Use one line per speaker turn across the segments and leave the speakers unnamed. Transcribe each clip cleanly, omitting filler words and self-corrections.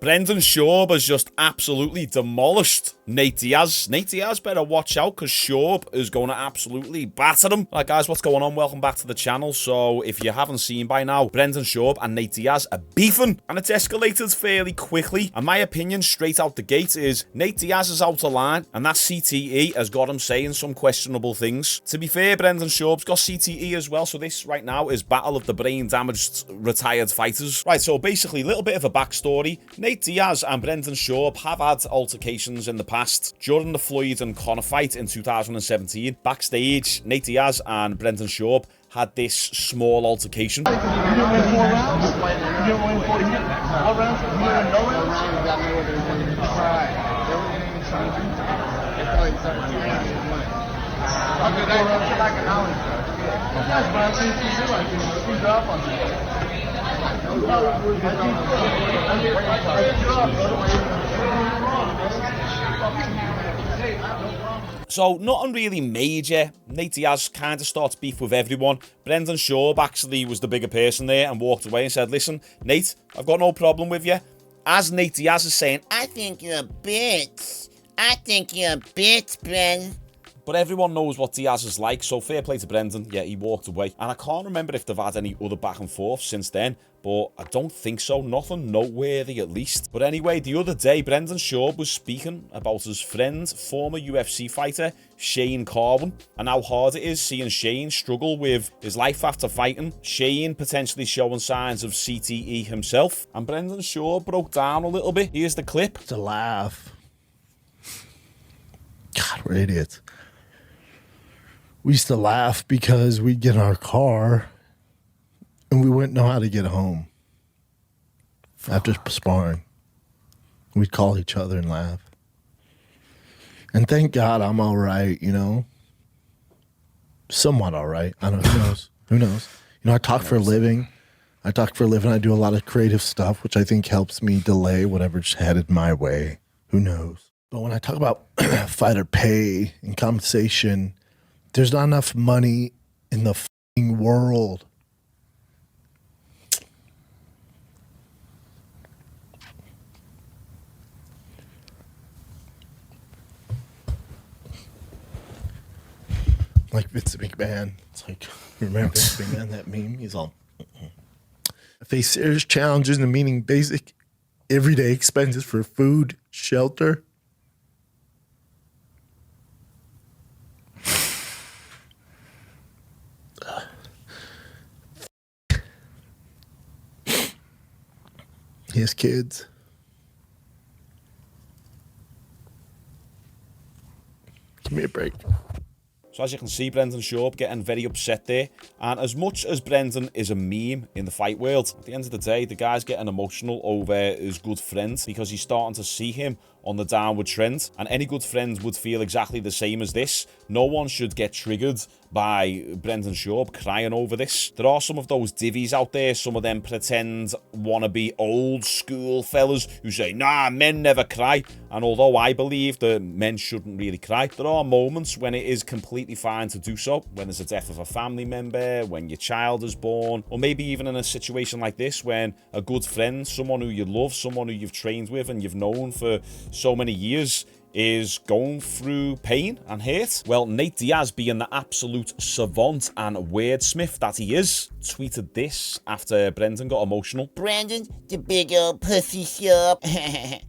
Brendan Schaub has just absolutely demolished Nate Diaz. Nate Diaz better watch out because Schaub is going to absolutely batter him. Right, guys, what's going on? Welcome back to the channel. So, if you haven't seen by now, Brendan Schaub and Nate Diaz are beefing, and it's escalated fairly quickly. And my opinion, straight out the gate, is Nate Diaz is out of line, and that CTE has got him saying some questionable things. To be fair, Brendan Schaub's got CTE as well, so this right now is Battle of the Brain-Damaged Retired Fighters. Right, so basically, a little bit of a backstory. Nate Diaz and Brendan Schaub have had altercations in the past. During the Floyd and Conor fight in 2017, backstage, Nate Diaz and Brendan Schaub had this small altercation.
You didn't win 4 rounds? You didn't win 4 rounds? You didn't know rounds? Right. They were getting something. They thought it started 2 rounds. Okay, that's like an hour. That's fine. She's up on you.
So, nothing really major. Nate Diaz kind of starts beef with everyone. Brendan Schaub actually was the bigger person there and walked away and said, listen, Nate, I've got no problem with you. As Nate Diaz is saying, I think you're a bitch. I think you're a bitch, Bren. But everyone knows what Diaz is like, so fair play to Brendan. Yeah, he walked away. And I can't remember if they've had any other back and forth since then, but I don't think so. Nothing noteworthy, at least. But anyway, the other day, Brendan Schaub was speaking about his friend, former UFC fighter, Shaun, and how hard it is seeing Shaun struggle with his life after fighting. Shaun potentially showing signs of CTE himself. And Brendan Schaub broke down a little bit. Here's the clip.
It's a laugh. God, we're idiots. We used to laugh because we'd get in our car and we wouldn't know how to get home after sparring. We'd call each other and laugh. And thank God I'm all right, you know. Somewhat all right. I don't know. Who knows? Who knows? You know, I talk for a living. I do a lot of creative stuff, which I think helps me delay whatever's headed my way. Who knows? But when I talk about fighter pay and compensation, there's not enough money in the f***ing world. Like Vince McMahon. It's like, remember Vince McMahon, that meme? He's all, I face serious challenges in meeting basic everyday expenses for food, shelter. He has kids. Give me a break.
So as you can see, Brendan Schaub getting very upset there. And as much as Brendan is a meme in the fight world, at the end of the day, the guy's getting emotional over his good friend because he's starting to see him on the downward trend. And any good friend would feel exactly the same as this. No one should get triggered by Brendan Schaub crying over this. There are some of those divvies out there, some of them pretend wannabe old school fellas who say, nah, men never cry. And although I believe that men shouldn't really cry, there are moments when it is completely fine to do so. When there's a death of a family member, when your child is born, or maybe even in a situation like this when a good friend, someone who you love, someone who you've trained with and you've known for so many years is going through pain and hurt. Well, Nate Diaz, being the absolute savant and wordsmith that he is, tweeted this after Brendan got emotional.
Brendan, the big old pussy shop.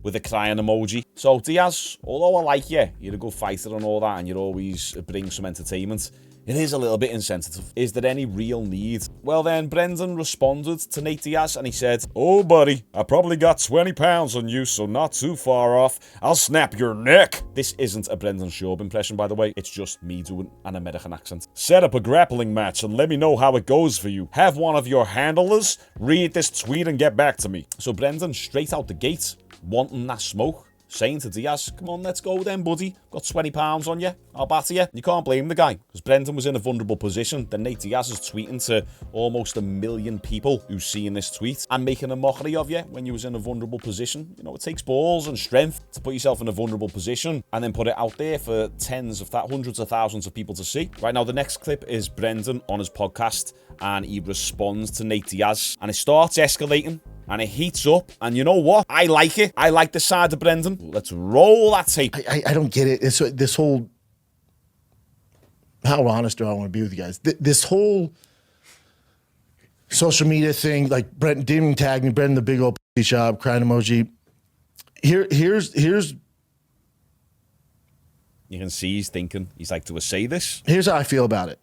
With a crying emoji. So Diaz, although I like you, you're a good fighter and all that, and you always bring some entertainment, it is a little bit insensitive. Is there any real need? Well then, Brendan responded to Nate Diaz and he said, oh buddy, I probably got 20 pounds on you, so not too far off. I'll snap your neck. This isn't a Brendan Schaub impression, by the way. It's just me doing an American accent. Set up a grappling match and let me know how it goes for you. Have one of your handlers read this tweet and get back to me. So Brendan, straight out the gate, wanting that smoke, saying to Diaz, come on, let's go then, buddy. Got 20 pounds on you. I'll batter you. You can't blame the guy, because Brendan was in a vulnerable position. Then Nate Diaz is tweeting to almost 1 million people who've seen this tweet and making a mockery of you when you was in a vulnerable position. You know, it takes balls and strength to put yourself in a vulnerable position and then put it out there for hundreds of thousands of people to see. Right now, the next clip is Brendan on his podcast, and he responds to Nate Diaz, and it starts escalating. and it heats up. And you know what? I like it. I like the side of Brendan. Let's roll that tape.
I don't get it. It's this whole, how honest do I want to be with you guys? This whole social media thing, like Brent didn't even tag me, Brendan the big old Schaub crying emoji. Here's
you can see he's thinking. He's like, do I say this?
Here's how I feel about it.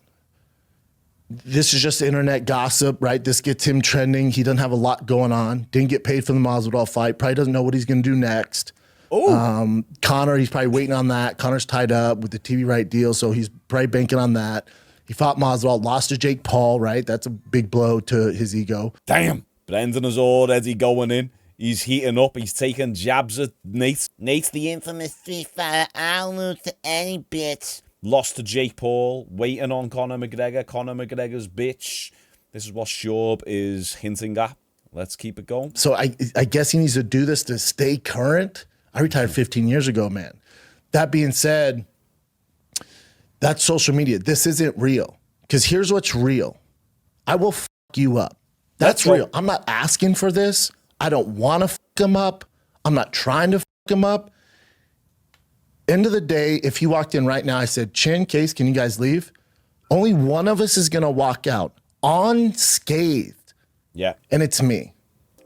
This is just internet gossip, right? This gets him trending. He doesn't have a lot going on. Didn't get paid for the Masvidal fight. Probably doesn't know what he's going to do next. Conor, he's probably waiting on that. Conor's tied up with the TV right deal, so he's probably banking on that. He fought Masvidal, lost to Jake Paul, right? That's a big blow to his ego.
Damn. Brendan is already going in. He's heating up. He's taking jabs at Nate.
Nate's the infamous Street Fighter. I'll lose to any bitch.
Lost to Jake Paul. Waiting on Conor McGregor. Conor McGregor's bitch. This is what Schaub is hinting at. Let's keep it going.
So I guess he needs to do this to stay current. I retired 15 years ago, man. That being said, that's social media. This isn't real. Because here's what's real. I will fuck you up. That's real. I'm not asking for this. I don't want to fuck him up. I'm not trying to fuck him up. End of the day, if he walked in right now, I said, Chin, Case, can you guys leave? Only one of us is going to walk out unscathed.
Yeah.
And it's me.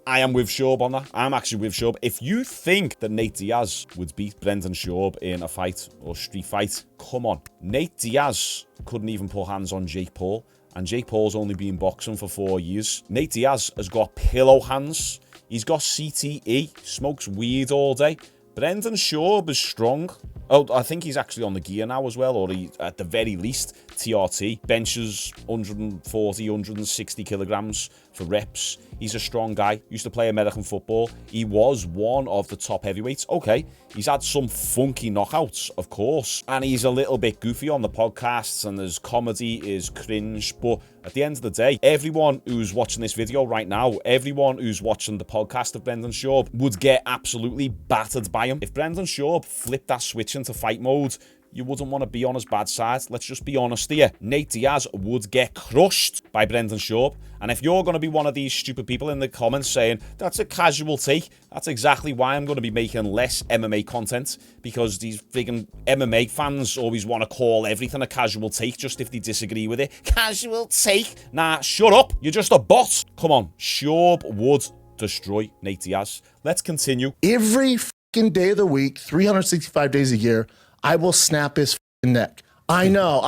I am with Schaub on that. I'm actually with Schaub. If you think that Nate Diaz would beat Brendan Schaub in a fight or street fight, come on. Nate Diaz couldn't even put hands on Jake Paul, and Jake Paul's only been boxing for 4 years. Nate Diaz has got pillow hands. He's got CTE, smokes weed all day. Brendan Schaub is strong. Oh, I think he's actually on the gear now as well, or he, at the very least, TRT. Benches 140, 160 kilograms for reps. He's a strong guy. Used to play American football. He was one of the top heavyweights. Okay, he's had some funky knockouts, of course, and he's a little bit goofy on the podcasts, and his comedy is cringe, but at the end of the day, everyone who's watching this video right now, everyone who's watching the podcast of Brendan Schaub would get absolutely battered by him. If Brendan Schaub flipped that switch into fight mode, you wouldn't want to be on his bad side. Let's just be honest here. Nate Diaz would get crushed by Brendan Schaub. And if you're going to be one of these stupid people in the comments saying, that's a casual take, that's exactly why I'm going to be making less MMA content, because these friggin' MMA fans always want to call everything a casual take just if they disagree with it. Casual take? Nah, shut up. You're just a bot. Come on. Schaub would destroy Nate Diaz. Let's continue.
Every fucking day of the week, 365 days a year, I will snap his fucking neck. I know.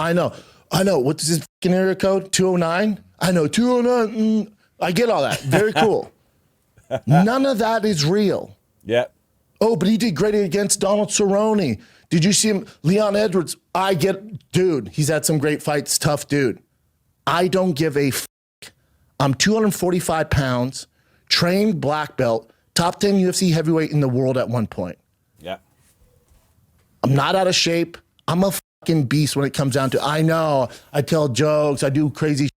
What's his fucking area code? 209? I know, 209. I get all that. Very cool. None of that is real.
Yeah.
Oh, but he did great against Donald Cerrone. Did you see him? Leon Edwards. Dude, he's had some great fights. Tough dude. I don't give a fuck. I'm 245 pounds, trained black belt, top 10 UFC heavyweight in the world at one point.
Yeah.
I'm not out of shape. I'm a fucking beast when it comes down to, I know, I tell jokes, I do crazy shit.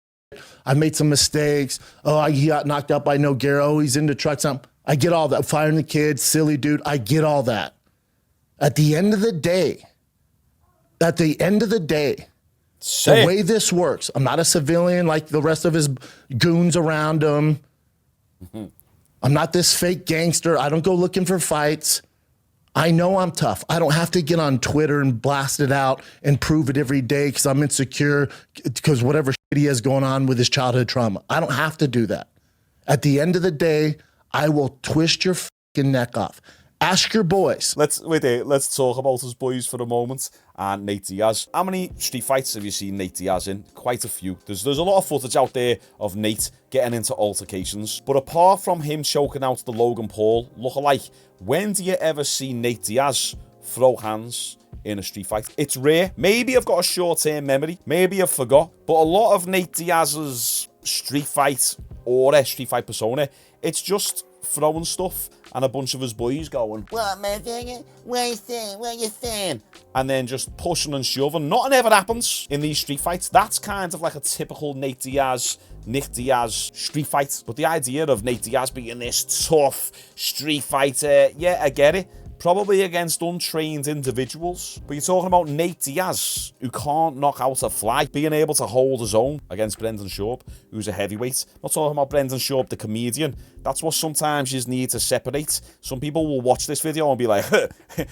I made some mistakes. Oh, he got knocked out by Nogueira. Oh, he's into trucks. I get all that. Firing the kids, silly dude. I get all that. At the end of the day, the way this works, I'm not a civilian like the rest of his goons around him. I'm not this fake gangster. I don't go looking for fights. I know I'm tough. I don't have to get on Twitter and blast it out and prove it every day because I'm insecure because whatever shit he has going on with his childhood trauma. I don't have to do that. At the end of the day, I will twist your fucking neck off. Ask your boys.
Let's talk about his boys for a moment. And Nate Diaz. How many street fights have you seen Nate Diaz in? Quite a few. There's a lot of footage out there of Nate getting into altercations. But apart from him choking out the Logan Paul lookalike, when do you ever see Nate Diaz throw hands in a street fight? It's rare. Maybe I've got a short-term memory. Maybe I've forgot. But a lot of Nate Diaz's street fight persona, it's just throwing stuff and a bunch of his boys going,
what, motherfucker? What you saying? What you saying?
and then just pushing and shoving. Nothing ever happens in these street fights. That's kind of like a typical Nick Diaz street fight. But the idea of Nate Diaz being this tough street fighter, yeah, I get it. probably against untrained individuals. But you're talking about Nate Diaz, who can't knock out a fly, being able to hold his own against Brendan Schaub, who's a heavyweight. I'm not talking about Brendan Schaub, the comedian. That's what sometimes you need to separate. Some people will watch this video and be like,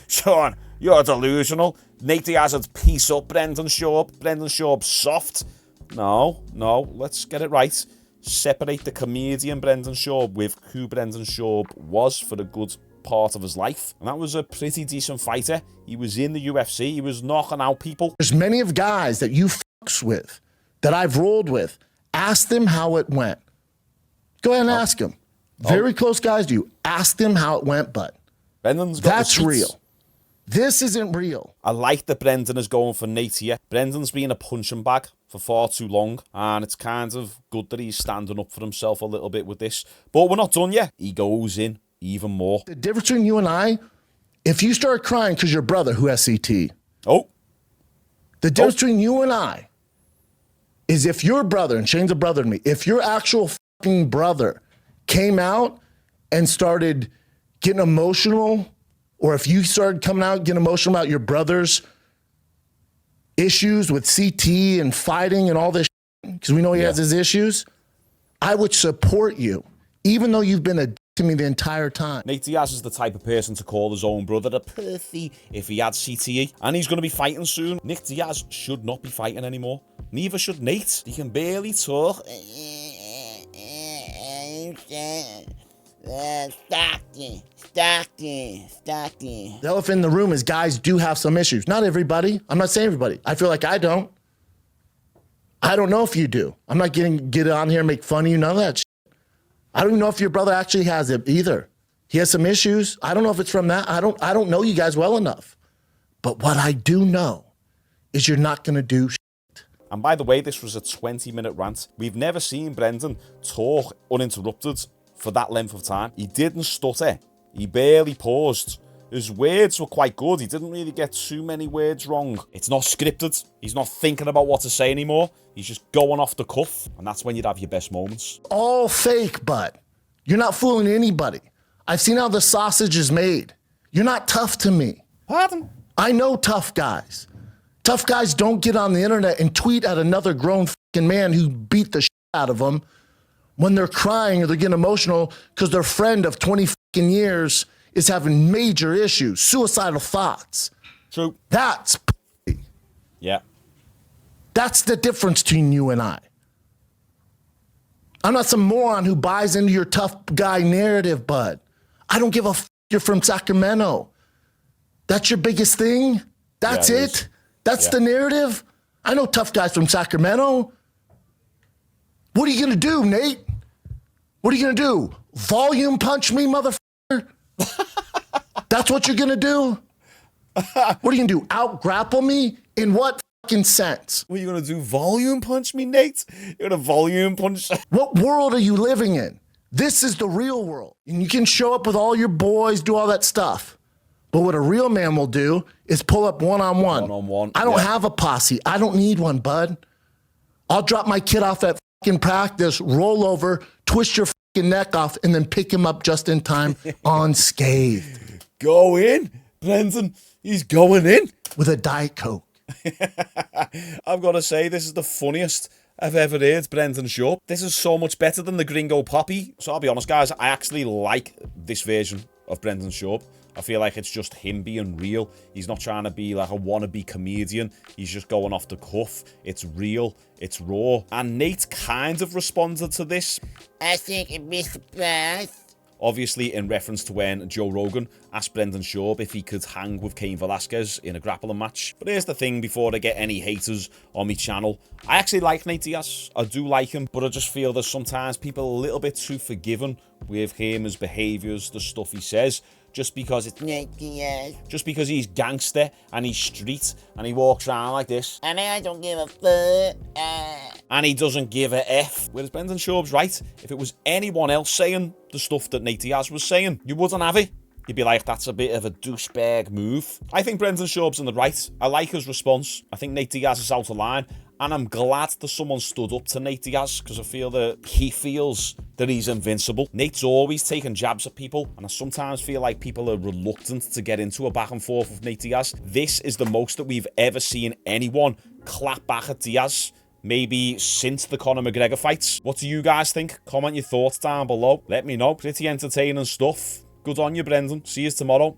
Shaun, you're delusional. Nate Diaz would piece up Brendan Schaub. Brendan Schaub's soft. No, let's get it right. Separate the comedian Brendan Schaub with who Brendan Schaub was for a good part of his life. And that was a pretty decent fighter. He was in the UFC. He was knocking out people.
There's many of guys that you fucks with, that I've rolled with. Ask them how it went. Go ahead and ask them. Very close guys to you. Ask them how it went, bud.
Brendan's got
That's real. This isn't real.
I like that Brendan is going for Nate here. Brendan's been a punching bag for far too long, and it's kind of good that he's standing up for himself a little bit with this. But we're not done yet. He goes in even more.
The difference between you and I, if you start crying because your brother who has CT.
Oh.
The difference between you and I is if your brother, and Shane's a brother to me, if your actual fucking brother came out and started getting emotional, or if you started coming out getting emotional about your brother's issues with CT and fighting and all this, because we know he has his issues, I would support you, even though you've been a to me the entire time.
Nate Diaz is the type of person to call his own brother a pussy if he had CTE, and he's going to be fighting soon. Nick Diaz should not be fighting anymore. Neither should Nate. He can barely talk.
Stockton.
The elephant in the room is guys do have some issues. Not everybody. I'm not saying everybody. I feel like I don't. I don't know if you do. I'm not get on here and make fun of you. None of that shit. I don't even know if your brother actually has it either. He has some issues. I don't know if it's from that. I don't know you guys well enough. But what I do know is you're not going to do shit.
And by the way, this was a 20-minute rant. We've never seen Brendan talk uninterrupted for that length of time. He didn't stutter. He barely paused. His words were quite good. He didn't really get too many words wrong. It's not scripted. He's not thinking about what to say anymore. He's just going off the cuff. And that's when you'd have your best moments.
All fake, bud. You're not fooling anybody. I've seen how the sausage is made. You're not tough to me.
Pardon?
I know tough guys. Tough guys don't get on the internet and tweet at another grown fucking man who beat the shit out of them when they're crying or they're getting emotional because their friend of 20 fucking years is having major issues, suicidal thoughts.
True.
That's pussy.
Yeah.
That's the difference between you and I. I'm not some moron who buys into your tough guy narrative, bud. I don't give a f*** you're from Sacramento. That's your biggest thing? That's it? That's the narrative? I know tough guys from Sacramento. What are you going to do, Nate? What are you going to do? Volume punch me, motherfucker? That's what you're going to do? What are you going to do? Out-grapple me? In what fucking sense?
What are you going to do? Volume punch me, Nate? You're going to volume punch?
What world are you living in? This is the real world. And you can show up with all your boys, do all that stuff. But what a real man will do is pull up one-on-one.
One-on-one.
I don't have a posse. I don't need one, bud. I'll drop my kid off at fucking practice, roll over, twist your fucking neck off, and then pick him up just in time unscathed.
Go in, Brendan. He's going in.
With a Diet Coke.
I've got to say, this is the funniest I've ever heard Brendan Schaub. This is so much better than the Gringo Poppy. So I'll be honest, guys, I actually like this version of Brendan Schaub. I feel like it's just him being real. He's not trying to be like a wannabe comedian. He's just going off the cuff. It's real. It's raw. And Nate kind of responded to this.
I think it'd be surprised.
Obviously in reference to when Joe Rogan asked Brendan Schaub if he could hang with Cain Velasquez in a grappling match. But here's the thing before I get any haters on my channel. I actually like Nate Diaz. I do like him, but I just feel that sometimes people are a little bit too forgiving with him, his behaviours, the stuff he says. Just because it's
Nate Diaz.
Just because he's gangster and he's street and he walks around like this.
And I don't give a fuck.
And he doesn't give a F. Whereas Brendan Schaub's right. If it was anyone else saying the stuff that Nate Diaz was saying, you wouldn't have it. You'd be like, that's a bit of a douchebag move. I think Brendan Schaub's in the right. I like his response. I think Nate Diaz is out of line. And I'm glad that someone stood up to Nate Diaz, because I feel that he feels that he's invincible. Nate's always taking jabs at people, and I sometimes feel like people are reluctant to get into a back and forth with Nate Diaz. This is the most that we've ever seen anyone clap back at Diaz, maybe since the Conor McGregor fights. What do you guys think? Comment your thoughts down below. Let me know. Pretty entertaining stuff. Good on you, Brendan. See you tomorrow.